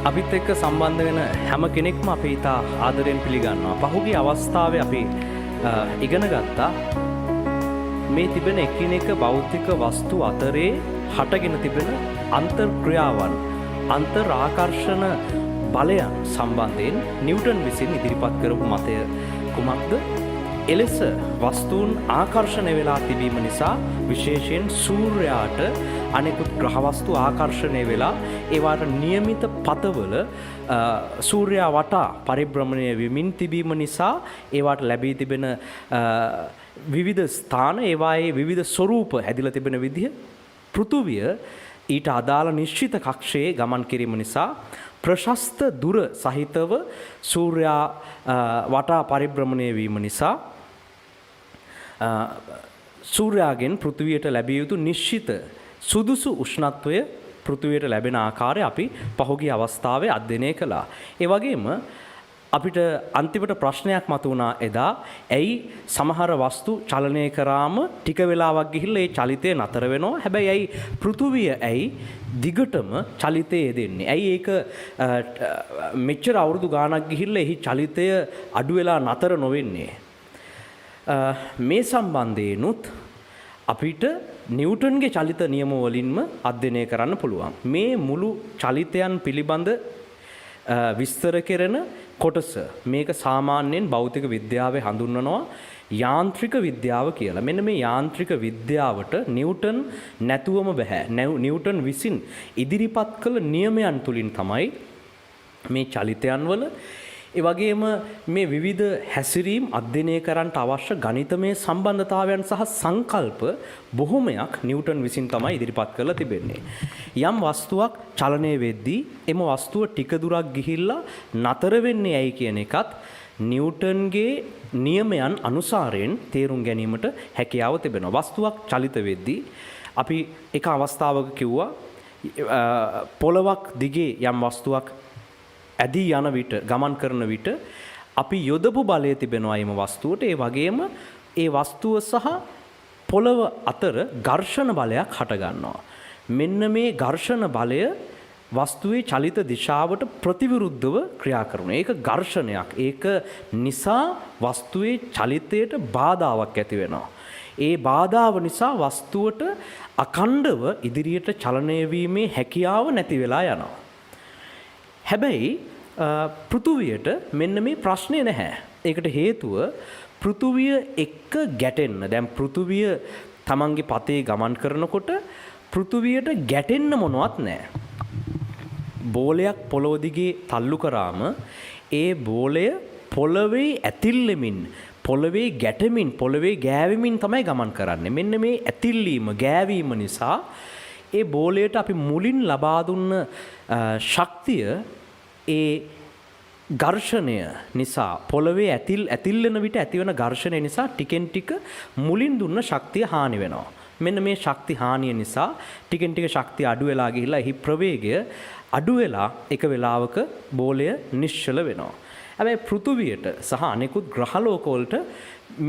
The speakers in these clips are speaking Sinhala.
අපිත් එක්ක සම්බන්ධ වෙන හැම කෙනෙක්ම අපි ඉතා ආදරයෙන් පිළිගන්නවා. පහුගිය අවස්ථාවේ අපි ඉගෙන ගත්තා මේ තිබෙන එකිනෙක භෞතික වස්තු අතරේ හටගෙන තිබෙන අන්තර්ක්‍රියාවන්, අන්තර් ආකර්ෂණ බලයන් සම්බන්ධයෙන් නිව්ටන් විසින් ඉදිරිපත් කරපු මතය කුමක්ද? එලෙස වස්තුන් ආකර්ෂණය වෙලා තිබීම නිසා විශේෂයෙන් සූර්යයාට අනෙකුත් ග්‍රහවස්තු ආකර්ෂණය වෙලා ඒවාට නියමිත පතවල සූර්යයා වටා පරිභ්‍රමණය වෙමින් තිබීම නිසා ඒවාට ලැබී තිබෙන විවිධ ස්ථාන, ඒවායේ විවිධ ස්වරූප හැදිලා තිබෙන විදිහ, පෘථුවිය ඊට අදාළ නිශ්චිත කක්ෂයේ ගමන් කිරීම නිසා ප්‍රශස්ත දුර සහිතව සූර්යයා වටා පරිභ්‍රමණය වීම නිසා සූර්යාගෙන් පෘථිවියට ලැබිය යුතු නිශ්චිත සුදුසු උෂ්ණත්වය පෘථිවියට ලැබෙන ආකාරය අපි පහුගිය අවස්ථාවේ අධ්‍යයනය කළා. ඒ වගේම අපිට අන්තිමට ප්‍රශ්නයක් මතුවුණා එදා, ඇයි සමහර වස්තු චලනය කරාම ටික වෙලාවක් ගිහිල්ලා ඒ චලිතය නතර වෙනවා, හැබැයි ඇයි පෘථිවිය ඇයි දිගටම චලිතය යෙදෙන්නේ? ඇයි ඒක මෙච්චර අවුරුදු ගාණක් ගිහිල්ලා එහි චලිතය අඩු වෙලා නතර නොවෙන්නේ? මේ සම්බන්ධයෙන්ුත් අපිට නිව්ටන්ගේ චලිත නියම වලින්ම අධ්‍යයනය කරන්න පුළුවන්. මේ මුළු චලිතයන් පිළිබඳ විස්තර කෙරෙන කොටස මේක සාමාන්‍යයෙන් භෞතික විද්‍යාවේ හඳුන්වනවා යාන්ත්‍රික විද්‍යාව කියලා. මෙන්න මේ යාන්ත්‍රික විද්‍යාවට නිව්ටන් නැතුවම බෑ. නිව්ටන් විසින් ඉදිරිපත් කළ නියමයන් තුලින් තමයි මේ චලිතයන් වල ඒ වගේම මේ විවිධ හැසිරීම් අධ්‍යයනය කරන්නට අවශ්‍ය ගණිතමය සම්බන්ධතාවයන් සහ සංකල්ප බොහොමයක් නිව්ටන් විසින් තමයි ඉදිරිපත් කරලා තිබෙන්නේ. යම් වස්තුවක් චලනය වෙද්දී එම වස්තුව ටික දුරක් ගිහිල්ලා නතර වෙන්නේ ඇයි කියන එකත් නිව්ටන්ගේ නියමයන් අනුසාරයෙන් තේරුම් ගැනීමට හැකියාව තිබෙනවා. වස්තුවක් චලිත වෙද්දී අපි එක අවස්ථාවක කිව්වා පොළවක් දිගේ යම් වස්තුවක් ඇදී යන විට, ගමන් කරන විට අපි යොදපු බලය තිබෙනවා එම වස්තුවට. ඒ වගේම ඒ වස්තුව සහ පොළව අතර ඝර්ෂණ බලයක් හටගන්නවා. මෙන්න මේ ඝර්ෂණ බලය වස්තුවේ චලිත දිශාවට ප්‍රතිවිරුද්ධව ක්‍රියා කරනවා. ඒක ඝර්ෂණයක්. ඒක නිසා වස්තුවේ චලිතයට බාධාවක් ඇති වෙනවා. ඒ බාධාව නිසා වස්තුවට අඛණ්ඩව ඉදිරියට චලනය වීමේ හැකියාව නැති වෙලා යනවා. හැබැයි පෘථුවියට මෙන්න මේ ප්‍රශ්නේ නැහැ. ඒකට හේතුව පෘථුවිය එක්ක ගැටෙන්න. දැන් පෘථුවිය තමන්ගේ පතේ ගමන් කරනකොට පෘථුවියට ගැටෙන්න මොනවත් නැහැ. බෝලයක් පොළොව දිගේ තල්ලු කරාම ඒ බෝලය පොළවේ ඇතිල්ලෙමින්, පොළවේ ගැටෙමින්, පොළවේ ගෑවෙමින් තමයි ගමන් කරන්නේ. මෙන්න මේ ඇතිල්ලීම, ගෑවීම නිසා ඒ බෝලයට අපි මුලින් ලබා දුන්න ශක්තිය ඒ ඝර්ෂණය නිසා, පොළවේ ඇතිල්ලෙන විට ඇතිවන ඝර්ෂණය නිසා ටිකෙන් ටික මුලින් දුන්න ශක්තිය හානි වෙනවා. මෙන්න මේ ශක්ති හානිය නිසා ටිකෙන් ටික ශක්තිය අඩු වෙලා ගිහිල්ලා එහි ප්‍රවේගය අඩු වෙලා එක වෙලාවක බෝලය නිශ්චල වෙනවා. හැබැයි පෘථුවියට සහ අනෙකුත් ග්‍රහලෝකවලට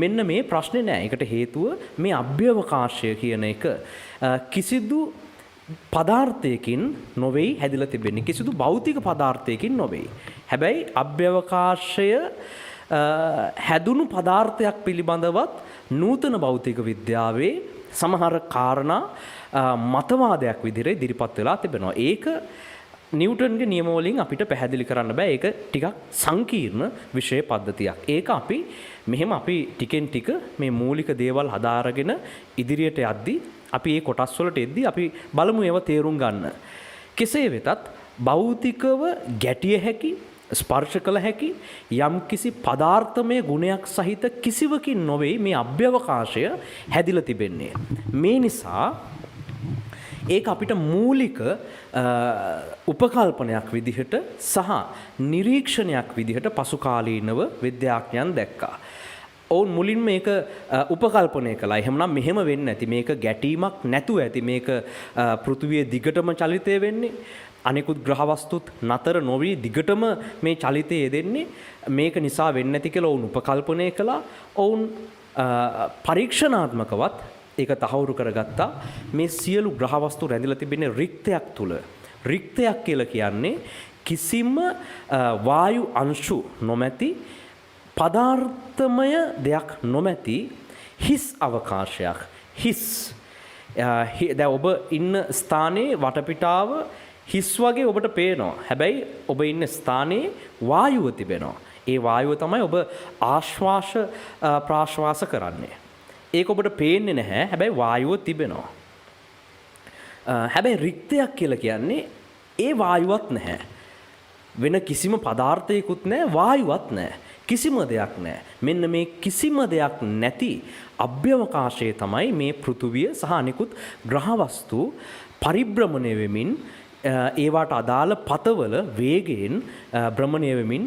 මෙන්න මේ ප්‍රශ්නේ නෑ. ඒකට හේතුව මේ අභ්‍යවකාශය කියන එක කිසිදු පදාර්ථයකින් නොවේයි හැදිලා තිබෙන්නේ. කිසිදු භෞතික පදාර්ථයකින් නොවේයි. හැබැයි අභ්‍යවකාශය හැදුණු පදාර්ථයක් පිළිබඳවත් නූතන භෞතික විද්‍යාවේ සමහර කාරණා මතවාදයක් විදිහට ඉදිරිපත් වෙලා තිබෙනවා. ඒක නිව්ටන්ගේ නියම වලින් අපිට පැහැදිලි කරන්න බෑ. ඒක ටිකක් සංකීර්ණ විෂය පද්ධතියක්. ඒක අපි මෙහෙම අපි ටිකෙන් ටික මේ මූලික දේවල් හදාරගෙන ඉදිරියට යද්දී අපි මේ කොටස් වලට එද්දී අපි බලමු ඒවා තේරුම් ගන්න. කෙසේ වෙතත් භෞතිකව ගැටිය හැකි, ස්පර්ශ කළ හැකි යම්කිසි පදාර්ථමය ගුණයක් සහිත කිසිවකින් නොවේ මේ අභ්‍යවකාශය හැදිලා තිබෙන්නේ. මේ නිසා ඒක අපිට මූලික උපකල්පනයක් විදිහට සහ නිරීක්ෂණයක් විදිහට පසු කාලීනව විද්‍යාඥයන් දැක්කා. ඔවුන් මුලින් මේක උපකල්පනය කළා. එහෙමනම් මෙහෙම වෙන්නේ නැති, මේක ගැටීමක් නැතුව ඇති, මේක පෘථිවිය දිගටම චලිතය වෙන්නේ, අනෙකුත් ග්‍රහවස්තුත් නතර නොවි දිගටම මේ චලිතය යෙදෙන්නේ, මේක නිසා වෙන්නේ නැති කියලා ඔවුන් උපකල්පනය කළා. ඔවුන් පරීක්ෂණාත්මකවත් ඒක තහවුරු කරගත්තා. මේ සියලු ග්‍රහවස්තු රැඳිලා තිබෙන්නේ රික්තයක් තුල. රික්තයක් කියලා කියන්නේ කිසිම වායු අංශු නොමැති පදාර්ථමය දෙයක් නොමැති හිස් අවකාශයක්. හිස් දැන් ඔබ ඉන්න ස්ථානයේ වටපිටාව හිස් වගේ ඔබට පේනවා. හැබැයි ඔබ ඉන්න ස්ථානයේ වායුව තිබෙනවා. ඒ වායුව තමයි ඔබ ආශ්වාස ප්‍රාශ්වාස කරන්නේ. ඒක ඔබට පේන්නේ නැහැ. හැබැයි වායුව තිබෙනවා. හැබැයි රික්තයක් කියලා කියන්නේ ඒ වායුවත් නැහැ. වෙන කිසිම පදාර්ථයකුත් නැහැ, වායුවත් නැහැ. කිසිම දෙයක් නැහැ. මෙන්න මේ කිසිම දෙයක් නැති අභ්‍යවකාශයේ තමයි මේ පෘථුවිය සහ අනිකුත් ග්‍රහවස්තු පරිභ්‍රමණය වෙමින් ඒවට අදාළ පතවල වේගයෙන් භ්‍රමණය වෙමින්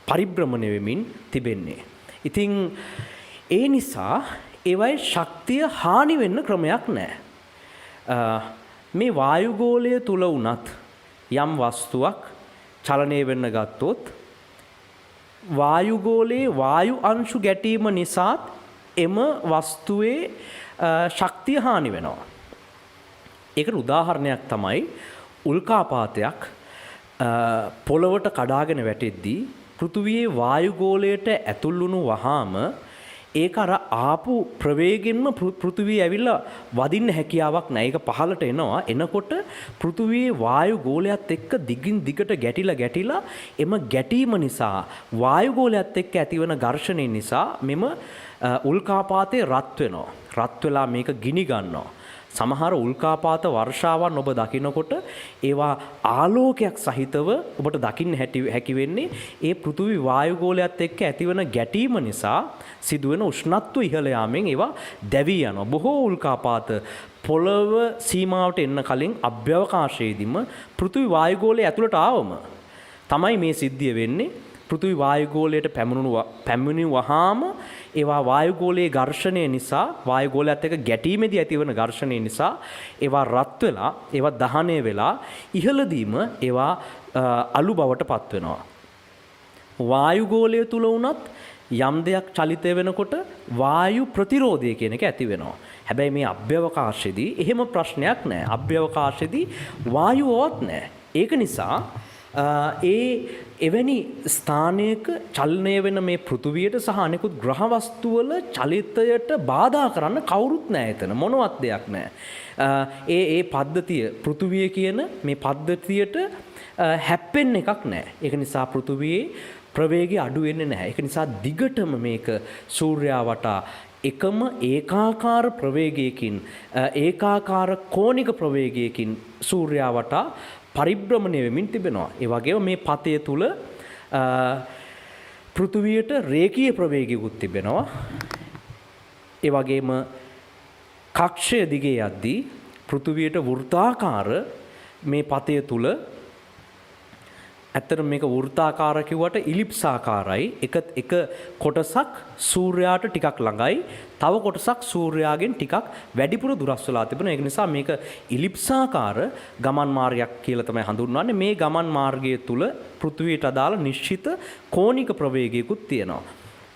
පරිභ්‍රමණය වෙමින් තිබෙන්නේ. ඉතින් ඒ නිසා ඒවයි ශක්තිය හානි වෙන්න ක්‍රමයක් නැහැ. මේ වායුගෝලය තුල වුණත් යම් වස්තුවක් චලනය වෙන්න ගත්තොත් වායුගෝලයේ වායු අංශු ගැටීම නිසාත් එම වස්තුවේ ශක්තිය හානි වෙනවා. ඒකට උදාහරණයක් තමයි උල්කාපාතයක් පොළවට කඩාගෙන වැටෙද්දී පෘථුවියේ වායුගෝලයට ඇතුල් වුණු වහාම ඒක අර ආපු ප්‍රවේගෙන්ම පෘථුවිය ඇවිල්ලා වදින්න හැකියාවක් නැහැ. ඒක පහළට එනවා. එනකොට පෘථුවියේ වායුගෝලයත් එක්ක දිගින් දිගට ගැටිලා එම ගැටීම නිසා වායුගෝලයත් එක්ක ඇතිවන ඝර්ෂණය නිසා මෙම උල්කාපාතේ රත් වෙනවා. රත් වෙලා මේක ගිනි ගන්නවා. සමහර උල්කාපාත වර්ෂාවන් ඔබ දකිනකොට ඒවා ආලෝකයක් සහිතව ඔබට දකින්න හැකි වෙන්නේ ඒ පෘථුවි වායුගෝලයත් එක්ක ඇතිවන ගැටීම නිසා සිදුවෙන උෂ්ණත්ව ඉහළ යාමෙන් ඒවා දැවී යනවා. බොහෝ උල්කාපාත පොළව සීමාවට එන්න කලින් අභ්‍යවකාශයේදීම පෘථුවි වායුගෝලය ඇතුළට ආවම තමයි මේ සිද්ධිය වෙන්නේ. පෘථුවි වායුගෝලයට පැමිණි වහාම ඒවා වායුගෝලයේ ඝර්ෂණය නිසා වායුගෝලයත් එක්ක ගැටීමේදී ඇතිවන ඝර්ෂණය නිසා ඒවා රත් වෙලා ඒවා දහනය වෙලා ඉහළදීම ඒවා අලු බවට පත් වෙනවා. වායුගෝලය තුල වුණත් යම් දෙයක් චලිතය වෙනකොට වායු ප්‍රතිරෝධය කියන එක ඇති වෙනවා. හැබැයි මේ අභ්‍යවකාශයේදී එහෙම ප්‍රශ්නයක් නැහැ. අභ්‍යවකාශයේදී වායුවවත් නැහැ. ඒක නිසා එවැනි ස්ථානයක චලනය වෙන මේ පෘථුවියට සහ අනෙකුත් ග්‍රහවස්තු වල චලිතයට බාධා කරන්න කවුරුත් නැහැ එතන. මොනවත් දෙයක් නැහැ. ඒ පද්ධතිය පෘථුවිය කියන මේ පද්ධතියට හැප්පෙන්න එකක් නැහැ. ඒක නිසා පෘථුවියේ ප්‍රවේගය අඩු වෙන්නේ නැහැ. ඒක නිසා දිගටම මේක සූර්යයා වටා එකම ඒකාකාර ප්‍රවේගයකින් ඒකාකාර කෝණික ප්‍රවේගයකින් සූර්යයා වටා පරිභ්‍රමණය වෙමින් තිබෙනවා. ඒ වගේම මේ පතය තුල පෘථුවියට රේඛීය ප්‍රවේගයකුත් තිබෙනවා. ඒ වගේම කක්ෂය දිගේ යද්දී පෘථුවියට වෘත්තාකාර මේ පතය තුල ඇත්තට මේක වෘත්තාකාර කිව්වට ඉලිප්සාකාරයි. එක කොටසක් සූර්යාට ටිකක් ළඟයි. තව කොටසක් සූර්යාගෙන් ටිකක් වැඩිපුර දුරස් වෙලා තිබෙනවා. ඒක නිසා මේක ඉලිප්සාකාර ගමන් මාර්ගයක් කියලා තමයි හඳුන්වන්නේ. මේ ගමන් මාර්ගය තුල පෘථුවියට අදාළ නිශ්චිත කෝණික ප්‍රවේගයකුත් තියෙනවා.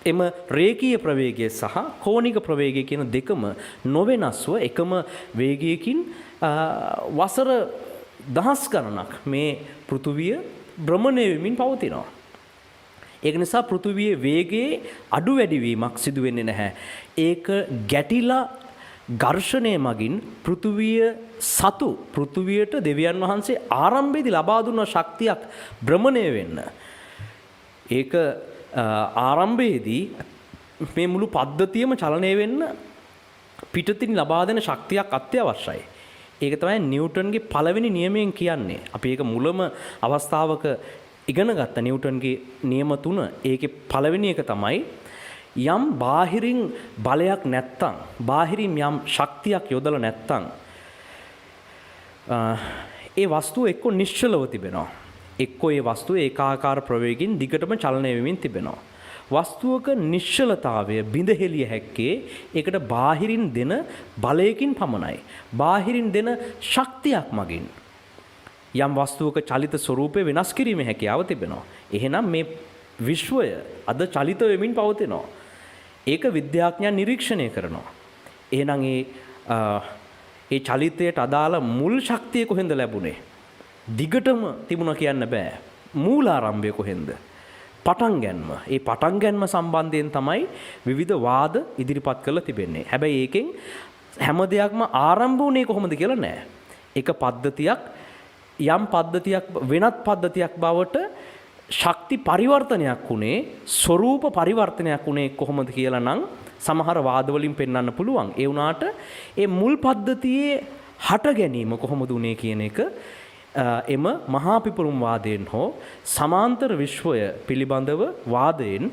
එම රේඛීය ප්‍රවේගය සහ කෝණික ප්‍රවේගය කියන දෙකම නොවෙනස්ව එකම වේගයකින් වසර දහස් ගණනක් මේ පෘථුවිය භ්‍රමණය වෙමින් පවතිනවා. ඒක නිසා පෘථුවියේ වේගයේ අඩු වැඩි වීමක් සිදු වෙන්නේ නැහැ. ඒක ගැටිලා ඝර්ෂණය මගින් පෘථුවිය සතු පෘථුවියට දෙවියන් වහන්සේ ආරම්භයේදී ලබා දුන්න ශක්තියක් භ්‍රමණය වෙන්න. ඒක ආරම්භයේදී මේ මුළු පද්ධතියම චලනය වෙන්න පිටතින් ලබා දෙන ශක්තියක් අත්‍යවශ්‍යයි. ඒක තමයි නිව්ටන්ගේ පළවෙනි නියමයෙන් කියන්නේ. අපි ඒක මුලම අවස්ථාවක ඉගෙන ගත්ත නිව්ටන්ගේ නියම 3. ඒකේ පළවෙනි එක තමයි යම් බාහිරින් බලයක් නැත්තම්, බාහිරින් යම් ශක්තියක් යොදලා නැත්තම් ඒ වස්තුව එක්ක නිශ්චලව තිබෙනවා. එක්ක ඒ වස්තුව ඒකාකාර ප්‍රවේගයෙන් දිගටම චලනය වෙමින් තිබෙනවා. වස්තුවක නිශ්චලතාවය බිඳහෙලිය හැක්කේ ඒකට බාහිරින් දෙන බලයකින් පමණයි. බාහිරින් දෙන ශක්තියක් මගින් යම් වස්තුවක චලිත ස්වરૂපය වෙනස් කිරීමේ හැකියාව තිබෙනවා. එහෙනම් මේ විශ්වය අද චලිත වෙමින් පවතිනවා. ඒක විද්‍යාඥයන් නිරීක්ෂණය කරනවා. එහෙනම් ඒ චලිතයට අදාළ මුල් ශක්තිය කොහෙන්ද ලැබුණේ? දිගටම තිබුණා කියන්න බෑ. මූලාරම්භය කොහෙන්ද? පටන් ගැනීම. ඒ පටන් ගැනීම සම්බන්ධයෙන් තමයි විවිධ වාද ඉදිරිපත් කරලා තිබෙන්නේ. හැබැයි ඒකෙන් හැම දෙයක්ම ආරම්භ වුණේ කොහොමද කියලා නෑ. එක පද්ධතියක් යම් පද්ධතියක් වෙනත් පද්ධතියක් බවට ශක්ති පරිවර්තනයක් වුණේ ස්වરૂප පරිවර්තනයක් වුණේ කොහොමද කියලා නම් සමහර වාදවලින් පෙන්වන්න පුළුවන්. ඒ වුණාට ඒ මුල් පද්ධතියේ හට ගැනීම කොහොමද උනේ කියන එක එම මහා පිපුරුම් වාදයෙන් හෝ සමාන්තර විශ්වය පිළිබඳව වාදයෙන්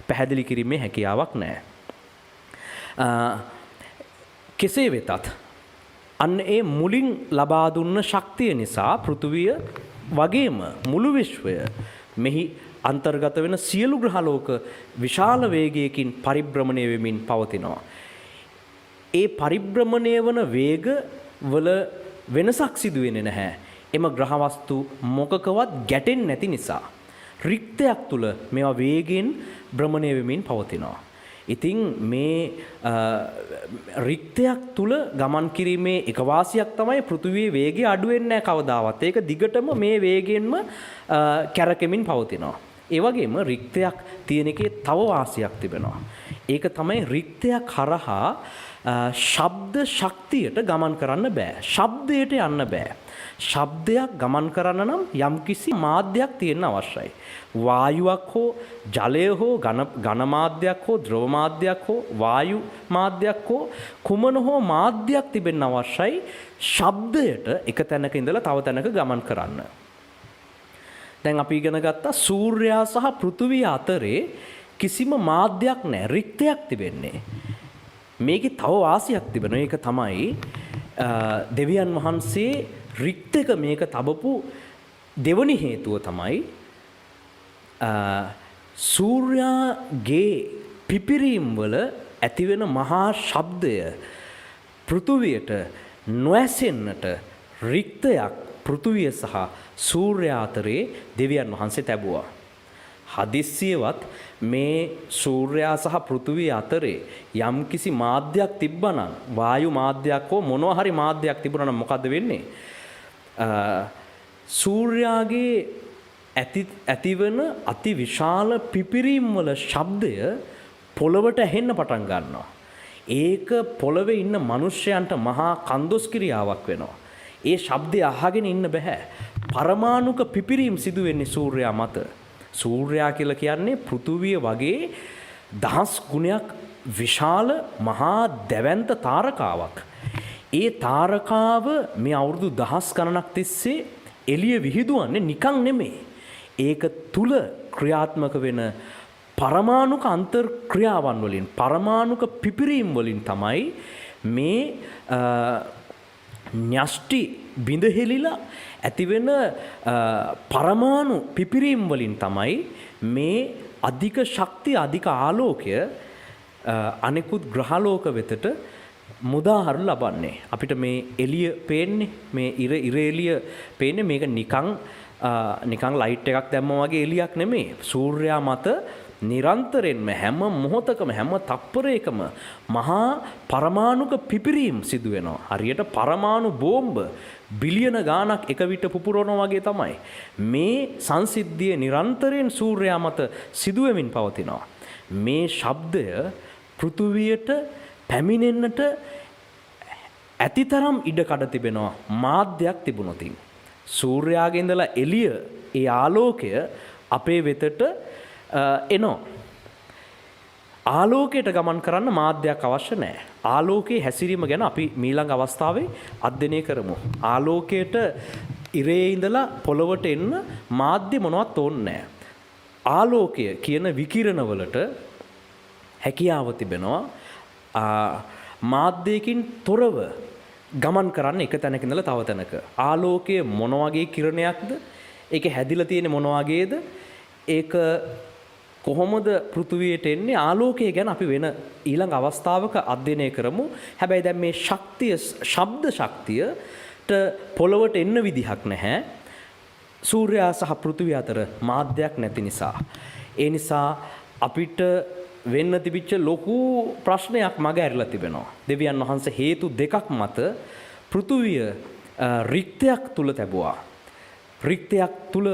පැහැදිලි කිරීමේ හැකියාවක් නැහැ. කෙසේ වෙතත් අන්න ඒ මුලින් ලබා දුන්න ශක්තිය නිසා පෘථුවිය වගේම මුළු විශ්වය මෙහි අන්තර්ගත වෙන සියලු ග්‍රහලෝක විශාල වේගයකින් පරිභ්‍රමණය වෙමින් පවතිනවා. ඒ පරිභ්‍රමණය වන වේග වල වෙනසක් සිදු වෙන්නේ නැහැ. එම ග්‍රහවස්තු මොකකවත් ගැටෙන්නේ නැති නිසා රික්තයක් තුල මේවා වේගෙන් භ්‍රමණය වෙමින් පවතිනවා. ඉතින් මේ රික්තයක් තුල ගමන් කිරීමේ එක වාසියක් තමයි පෘථුවියේ වේගය අඩු වෙන්නේ නැහැ කවදාවත්. ඒක දිගටම මේ වේගෙන්ම කැරකෙමින් පවතිනවා. ඒ වගේම රික්තයක් තියෙන එකේ තව වාසියක් තිබෙනවා. ඒක තමයි රික්තයක් හරහා ශබ්ද ශක්තියට ගමන් කරන්න බෑ. ශබ්දයට යන්න බෑ. ශබ්දයක් ගමන් කරන්න නම් යම්කිසි මාධ්‍යයක් තියෙන්න අවශ්‍යයි. වායුවක් හෝ ජලය හෝ ඝන මාධ්‍යයක් හෝ ද්‍රව මාධ්‍යයක් හෝ වායු මාධ්‍යයක් හෝ කුමන හෝ මාධ්‍යයක් තිබෙන්න අවශ්‍යයි ශබ්දයට එක තැනක ඉඳලා තව තැනක ගමන් කරන්න. දැන් අපි ඉගෙන ගත්තා සූර්යයා සහ පෘථුවිය අතරේ කිසිම මාධ්‍යයක් නැහැ. රික්තයක් තිබෙන්නේ. මේකේ තව වාසියක් තිබෙනවා. ඒක තමයි දෙවියන් වහන්සේ රික්තක මේක තබපු දෙවනි හේතුව තමයි සූර්යාගේ පිපිරීම් වල ඇතිවෙන මහා ශබ්දය පෘථුවියට නොඇසෙන්නට රික්තයක් පෘථුවිය සහ සූර්යා අතරේ දෙවියන් වහන්සේ තැබුවා. හදිස්සියවත් මේ සූර්යා සහ පෘථුවිය අතරේ යම්කිසි මාධ්‍යයක් තිබ්බනම් වායු මාධ්‍යයක් හෝ මොනවා හරි මාධ්‍යයක් තිබුණා නම් මොකද්ද වෙන්නේ? සූර්යාගේ ඇතිවන අති විශාල පිපිරීම් වල ශබ්දය පොළවට ඇහෙන්න පටන් ගන්නවා. ඒක පොළවේ ඉන්න මිනිස්යන්ට මහා කන්දොස් ක්‍රියාවක් වෙනවා. ඒ ශබ්දය අහගෙන ඉන්න බෑ. පරමාණුක පිපිරීම් සිදු වෙන්නේ සූර්යා මත. සූර්යා කියලා කියන්නේ පෘථුවිය වගේ දහස් ගුණයක් විශාල මහා දැවැන්ත තාරකාවක්. ඒ තාරකාව මේ අවුරුදු දහස් ගණනක් තිස්සේ එළිය විහිදුවන්නේ නිකන් නෙමෙයි. ඒක තුල ක්‍රියාත්මක වෙන පරමාණුක අන්තර් ක්‍රියාවන් වලින් පරමාණුක පිපිරීම් වලින් තමයි මේ න්‍යෂ්ටි බිඳහෙලිලා ඇතිවෙන පරමාණු පිපිරීම් වලින් තමයි මේ අධික ශක්තිය අධික ආලෝකය අනෙකුත් ග්‍රහලෝක වෙතට මුදාහරු ලබන්නේ. අපිට මේ එළිය පේන්නේ මේ ඉර එළිය පේන්නේ මේක නිකන් ලයිට් එකක් දැම්මා වගේ එළියක් නෙමෙයි. සූර්යා මත නිරන්තරයෙන්ම හැම මොහොතකම හැම තප්පරයකම මහා පරමාණුක පිපිරීම් සිදු වෙනවා. හරියට පරමාණු බෝම්බ බිලියන ගාණක් එක විට පුපුරනවා වගේ තමයි. මේ සංසිද්ධිය නිරන්තරයෙන් සූර්යා මත සිදු වෙමින් පවතිනවා. මේ ශබ්දය පෘථුවියට පැමිණෙන්නට ඇතිතරම් ඉඩකඩ තිබෙනවා මාධ්‍යයක් තිබුණොත්. සූර්යාගේ ඉඳලා එළිය ඒ ආලෝකය අපේ වෙතට එනවා. ආලෝකයට ගමන් කරන්න මාධ්‍යයක් අවශ්‍ය නැහැ. ආලෝකයේ හැසිරීම ගැන අපි ඊළඟ අවස්ථාවේ අධ්‍යයනය කරමු. ආලෝකයට ඉරේ ඉඳලා පොළවට එන්න මාධ්‍ය මොනවත් ඕනේ නැහැ. ආලෝකය කියන විකිරණ වලට හැකියාව තිබෙනවා මාධ්‍යයකින් තොරව ගමන් කරන්න එක තැනක ඉඳලා තව තැනක. ආලෝකය මොන වගේ කිරණයක්ද? ඒක හැදිලා තියෙන්නේ මොන වගේද? ඒක කොහොමද පෘථුවියට එන්නේ? ආලෝකය ගැන අපි වෙන ඊළඟ අවස්ථාවක අධ්‍යයනය කරමු. හැබැයි දැන් මේ ශක්තිය ශබ්ද ශක්තියට පොළවට එන්න විදිහක් නැහැ. සූර්යා සහ පෘථුවිය අතර මාධ්‍යයක් නැති නිසා. ඒ නිසා අපිට වෙන්න තිබිච්ච ලොකු ප්‍රශ්නයක් මග ඇරලා තිබෙනවා. දෙවියන් වහන්සේ හේතු දෙකක් මත පෘථුවිය රික්තයක් තුල තැබුවා. රික්තයක් තුල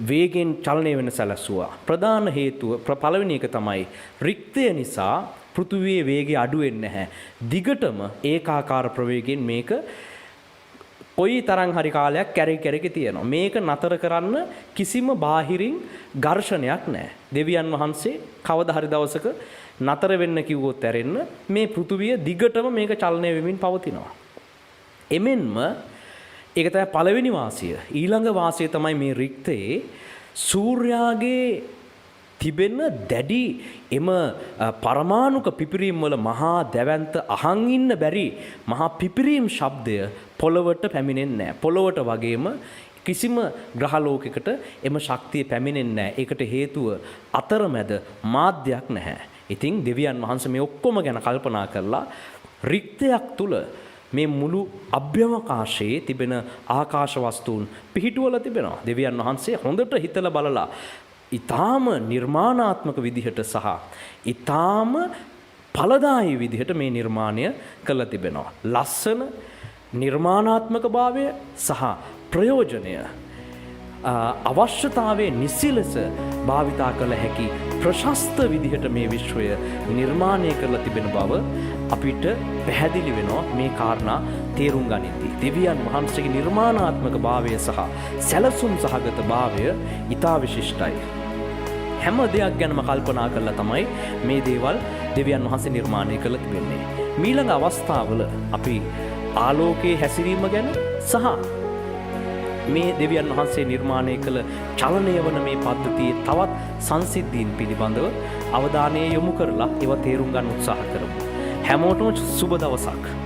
වේගෙන් චලනය වෙන සැලසුවා. ප්‍රධාන හේතුව පළවෙනි එක තමයි රික්තය නිසා පෘථුවියේ වේගය අඩු වෙන්නේ නැහැ. දිගටම ඒකාකාර ප්‍රවේගයෙන් මේක කොයි තරම් හරි කාලයක් කැරකි තියෙනවා. මේක නතර කරන්න කිසිම බාහිරින් ඝර්ෂණයක් නැහැ. දෙවියන් වහන්සේ කවදා හරි දවසක නතර වෙන්න කිව්වොත් ඇරෙන්න මේ පෘථුවිය දිගටම මේක චලනය වෙමින් පවතිනවා. එමෙන්ම ඒක තමයි පළවෙනි වාසිය. ඊළඟ වාසිය තමයි මේ රික්තයේ සූර්යාගේ තිබෙන දැඩි එම පරමාණුක පිපිරීම් වල මහා දැවැන්ත අහන් ඉන්න බැරි මහා පිපිරීම් ශබ්දය පොළවට පැමිණෙන්නේ නැහැ. පොළවට වගේම කිසිම ග්‍රහලෝකයකට එම ශක්තිය පැමිණෙන්නේ නැහැ. ඒකට හේතුව අතරමැද මාධ්‍යයක් නැහැ. ඉතින් දෙවියන් වහන්සේ මේ ඔක්කොම ගැන කල්පනා කරලා රික්තයක් තුල මේ මුළු අභ්‍යවකාශයේ තිබෙන ආකාශ වස්තුන් පිහිටුවලා තිබෙනවා. දෙවියන් වහන්සේ හොඳට හිතලා බලලා ඊටාම නිර්මාණාත්මක විදිහට සහ ඊටාම ඵලදායී විදිහට මේ නිර්මාණය කළා තිබෙනවා. ලස්සන නිර්මාණාත්මක භාවය සහ ප්‍රයෝජනය අවශ්‍යතාවයේ නිසි ලෙස භාවිතා කළ හැකි ප්‍රශස්ත විදිහට මේ විශ්වය නිර්මාණය කරලා තිබෙන බව අපිට පැහැදිලි වෙනවා මේ කාරණා තේරුම් ගනිද්දී. දෙවියන් වහන්සේගේ නිර්මාණාත්මක භාවය සහ සැලසුම් සහගත භාවය ඊටා විශිෂ්ටයි. හැම දෙයක් ගැනම කල්පනා කරලා තමයි මේ දේවල් දෙවියන් වහන්සේ නිර්මාණය කරලා තිබෙන්නේ. ඊළඟ අවස්ථාවල අපි ආලෝකයේ හැසිරීම ගැන සහ මේ දෙවියන් වහන්සේ නිර්මාණය කළ චලනය වන මේ පද්ධතියේ තවත් සංසිද්ධීන් පිළිබඳව අවධානය යොමු කරලා ඒවා තේරුම් ගන්න උත්සාහ කරමු. හැමෝටම සුබ දවසක්.